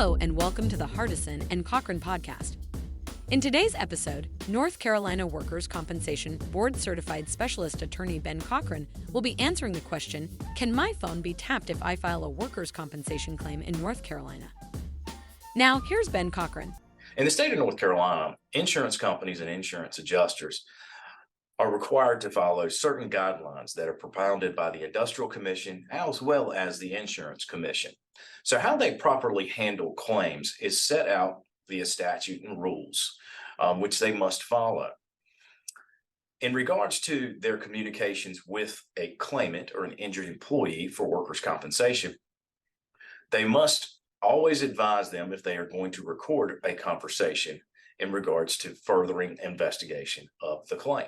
Hello and welcome to the Hardison and Cochran podcast. In today's episode, North Carolina Workers' Compensation Board-Certified Specialist Attorney Ben Cochran will be answering the question, can my phone be tapped if I file a workers' compensation claim in North Carolina? Now, here's Ben Cochran. In the state of North Carolina, insurance companies and insurance adjusters are required to follow certain guidelines that are propounded by the Industrial Commission as well as the Insurance Commission. So how they properly handle claims is set out via statute and rules, which they must follow. In regards to their communications with a claimant or an injured employee for workers' compensation, they must always advise them if they are going to record a conversation in regards to furthering investigation of the claim.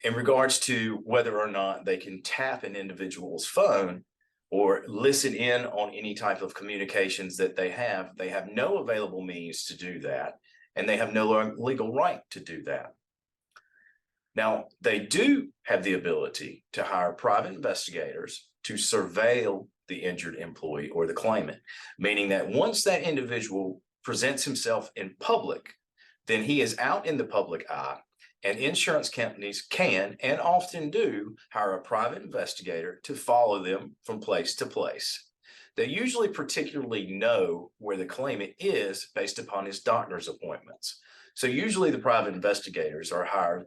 In regards to whether or not they can tap an individual's phone or listen in on any type of communications that they have no available means to do that, and they have no legal right to do that. Now, they do have the ability to hire private investigators to surveil the injured employee or the claimant, meaning that once that individual presents himself in public, then he is out in the public eye. And insurance companies can and often do hire a private investigator to follow them from place to place. They usually particularly know where the claimant is based upon his doctor's appointments. So usually the private investigators are hired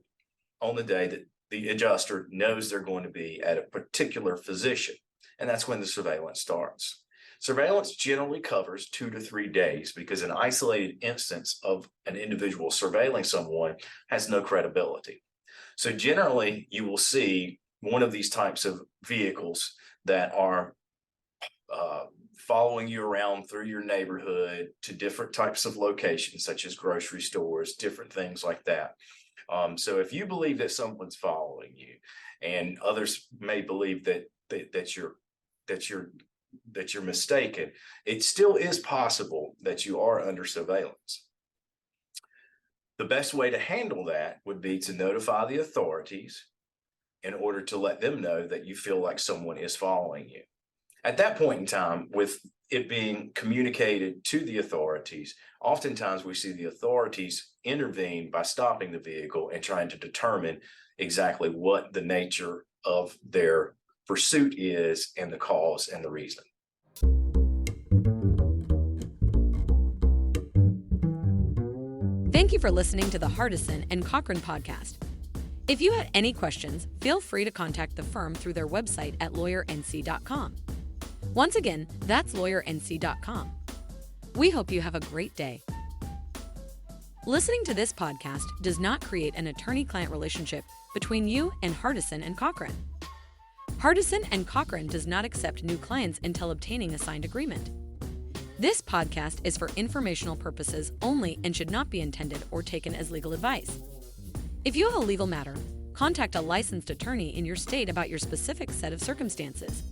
on the day that the adjuster knows they're going to be at a particular physician, and that's when the surveillance starts. Surveillance generally covers 2 to 3 days because an isolated instance of an individual surveilling someone has no credibility. So generally, you will see one of these types of vehicles that are following you around through your neighborhood to different types of locations, such as grocery stores, different things like that. So if you believe that someone's following you, and others may believe that you're mistaken, it still is possible that you are under surveillance. The best way to handle that would be to notify the authorities in order to let them know that you feel like someone is following you. At that point in time, with it being communicated to the authorities, oftentimes we see the authorities intervene by stopping the vehicle and trying to determine exactly what the nature of their pursuit is and the cause and the reason. Thank you for listening to the Hardison and Cochran podcast. If you have any questions, feel free to contact the firm through their website at lawyernc.com. Once again, that's lawyernc.com. We hope you have a great day. Listening to this podcast does not create an attorney-client relationship between you and Hardison and Cochran. Hardison and Cochran does not accept new clients until obtaining a signed agreement. This podcast is for informational purposes only and should not be intended or taken as legal advice. If you have a legal matter, contact a licensed attorney in your state about your specific set of circumstances.